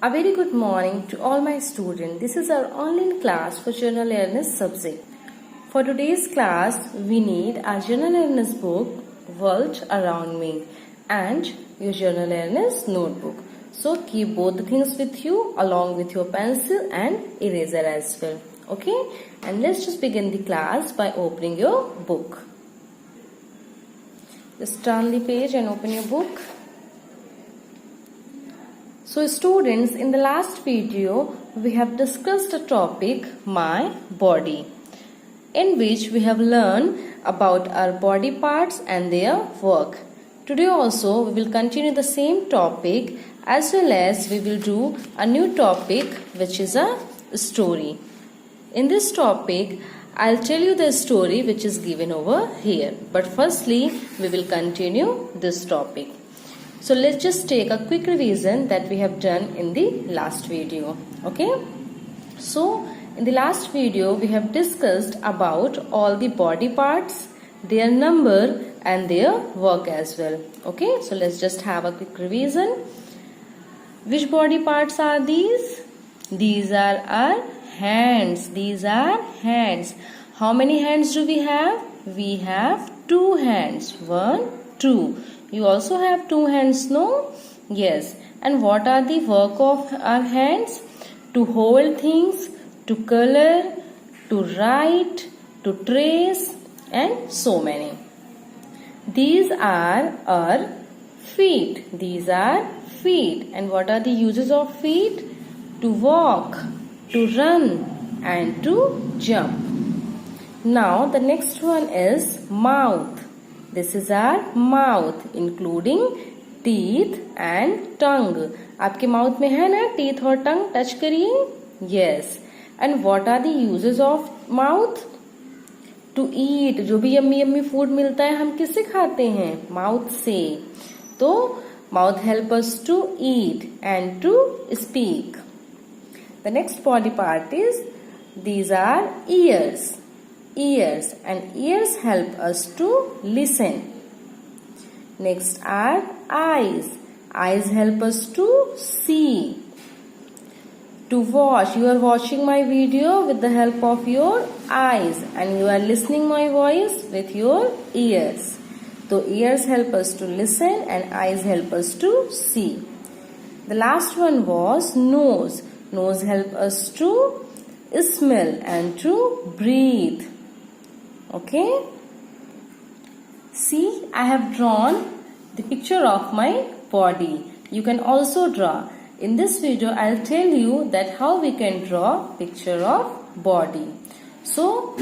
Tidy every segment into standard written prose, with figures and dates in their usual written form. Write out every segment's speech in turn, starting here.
A very good morning to all my students. This is our online class for general awareness subject. For today's class, we need our general awareness book, World Around Me, and your general awareness notebook. So keep both the things with you along with your pencil and eraser as well. Okay? And let's just begin the class by opening your book. Just turn the page and open your book. So students, in the last video, we have discussed the topic My Body, in which we have learned about our body parts and their work. Today also we will continue the same topic, as well as we will do a new topic which is a story. In this topic, I'll tell you the story which is given over here. But firstly, we will continue this topic. So let's just take a quick revision that we have done in the last video. Okay. So in the last video, we have discussed about all the body parts, their number and their work as well. Okay. So let's just have a quick revision. Which body parts are these? These are our hands. These are hands. How many hands do we have? We have 2 hands. 1, 2. You also have 2 hands, no? Yes. And what are the work of our hands? To hold things, to color, to write, to trace, and so many. These are our feet. These are feet. And what are the uses of feet? To walk, to run, and to jump. Now the next one is mouth. This is our mouth, including teeth and tongue. आपके mouth में है ना teeth और tongue? Touch करिए. Yes. And what are the uses of mouth? To eat. जो भी yummy yummy food मिलता है हम किससे खाते हैं? माउथ से. तो mouth help us to eat and to speak. The next body part is, these are ears. Ears, and ears help us to listen. Next are eyes. Eyes help us to see, to watch. You are watching my video with the help of your eyes, and you are listening my voice with your ears. So ears help us to listen and eyes help us to see. The last one was nose. Nose help us to smell and to breathe. Okay. See, I have drawn the picture of my body. You can also draw. In this video, I'll tell you that how we can draw picture of body. So,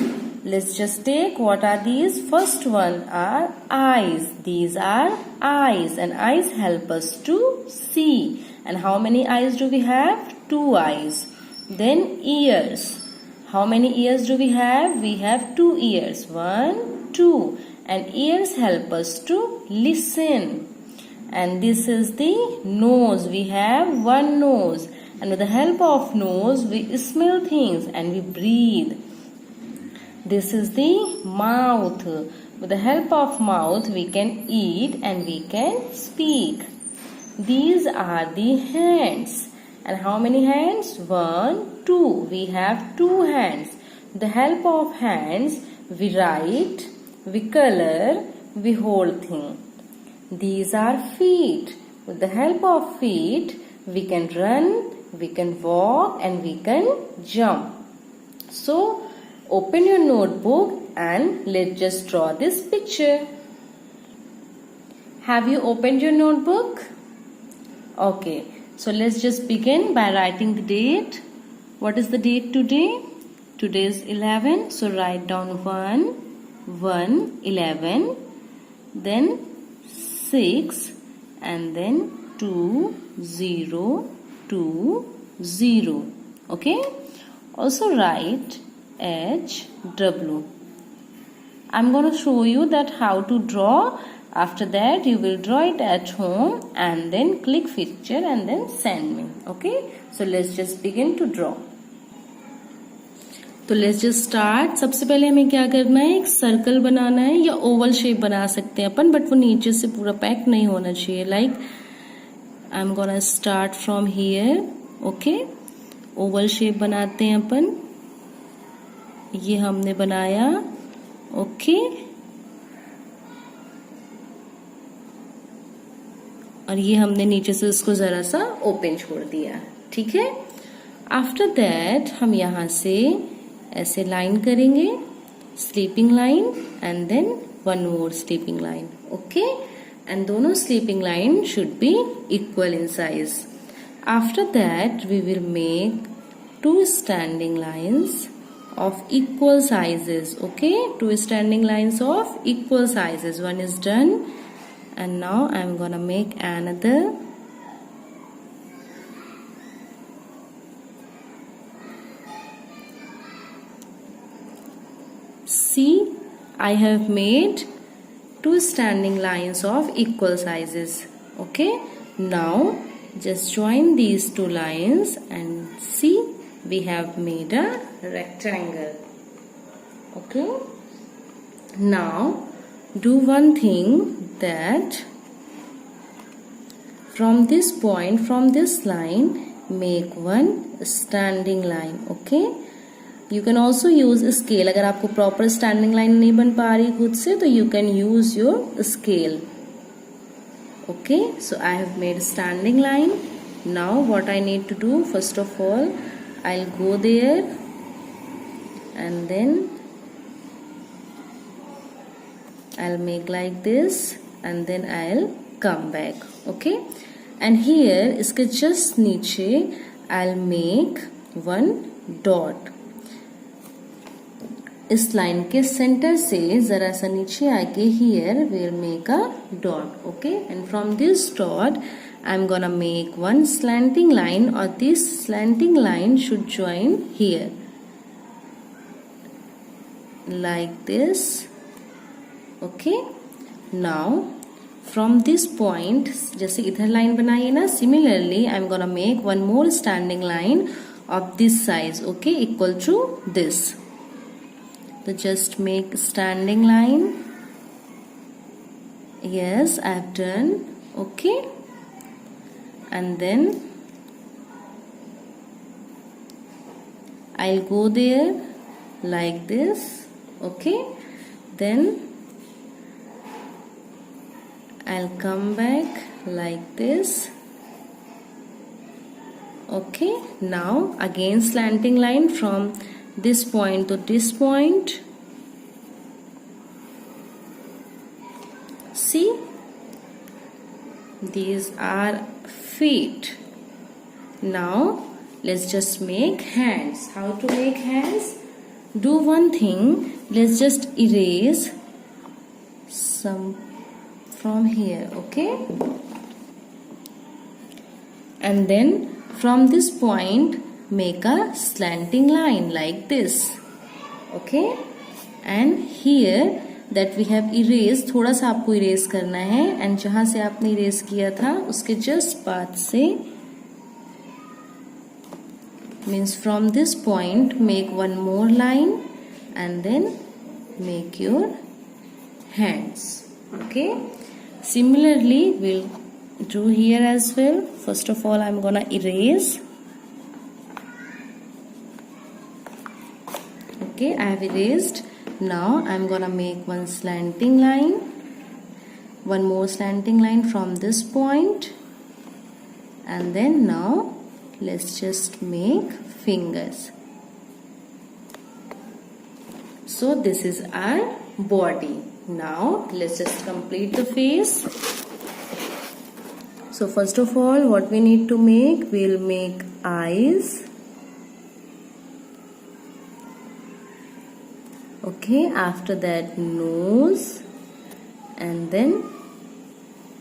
let's just take what are these. First one are eyes. These are eyes, and eyes help us to see. And how many eyes do we have? 2 eyes. Then ears. How many ears do we have? We have 2 ears. 1, 2. And ears help us to listen. And this is the nose. We have 1 nose. And with the help of nose, we smell things and we breathe. This is the mouth. With the help of mouth, we can eat and we can speak. These are the hands. And how many hands? 1, 2. We have 2 hands. With the help of hands, we write, we color, we hold things. These are feet. With the help of feet, we can run, we can walk, and we can jump. So, open your notebook and let's just draw this picture. Have you opened your notebook? Okay. So let's just begin by writing the date. What is the date today? Today is 11. So write down 1/11, then 6, and then 2020. Okay. Also write HW. I'm going to show you that how to draw. After that, you will draw it at home and then click picture and then send me. Okay. So let's just begin to draw. तो let's just start. सबसे पहले हमें क्या करना है? एक circle बनाना है, या ओवल शेप बना सकते हैं अपन, बट वो नीचे से पूरा पैक नहीं होना चाहिए. Like I am gonna start from here okay, Oval shape बनाते हैं अपन, ये हमने बनाया। ओके, और ये हमने नीचे से इसको जरा सा ओपन छोड़ दिया, ठीक है। आफ्टर दैट हम यहां से ऐसे लाइन करेंगे, sleeping line and then one more sleeping line. Okay, and दोनों sleeping line should be equal in size. After that we will make two standing lines of equal sizes. Okay, two standing lines of equal sizes. One is done, and now I'm gonna make another. See, I have made two standing lines of equal sizes. Okay, now just join these two lines and see, we have made a rectangle. Okay, now do one thing, that from this point, from this line, make one standing line. Okay, you can also use scale. अगर आपको proper standing line नहीं बन पा रही खुद से, तो you can use your scale. Okay, so I have made a standing line. Now what I need to do, first of all, I'll go there and then I'll make like this and then I'll come back. Okay, and here इसके just नीचे I'll make one dot. इस line के centre से जरा सा नीचे आके here we'll make a dot. Okay, and from this dot I'm gonna make one slanting line, or this slanting line should join here like this. Okay, now from this point, जैसे इधर line बनाई है ना, similarly I'm gonna make one more standing line of this size. Okay, equal to this. So just make standing line. Yes, I have done. Okay, and then I'll go there like this. Okay, then I'll come back like this. Okay, now again slanting line from this point to this point. See, these are feet. Now let's just make hands. How to make hands? Do one thing, let's just erase some from here. Okay, and then from this point make a slanting line like this. Okay, and here that we have erased, थोड़ा सा आपको erase करना है, and जहां से आपने erase किया था उसके just पाथ से, means from this point make one more line and then make your hands. Okay, similarly we'll do here as well. First of all I'm gonna erase. Okay, I have erased. Now I'm gonna make one slanting line, one more slanting line from this point, and then now let's just make fingers. So this is our body. Now let's just complete the face. So first of all what we need to make, we'll make eyes. Okay, after that nose, and then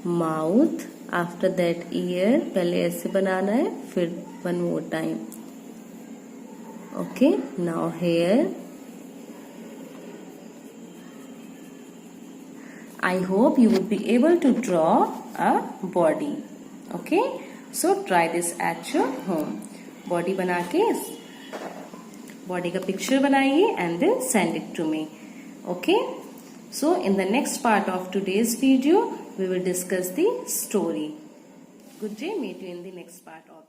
mouth, after that ear. पहले ऐसे बनाना है, फिर one more time. Okay, now hair. I hope you would be able to draw a body. Okay, so try this at your home. Body बना के body का picture बनाइए and then send it to me. Okay, so in the next part of today's video we will discuss the story. Good day, meet you in the next part of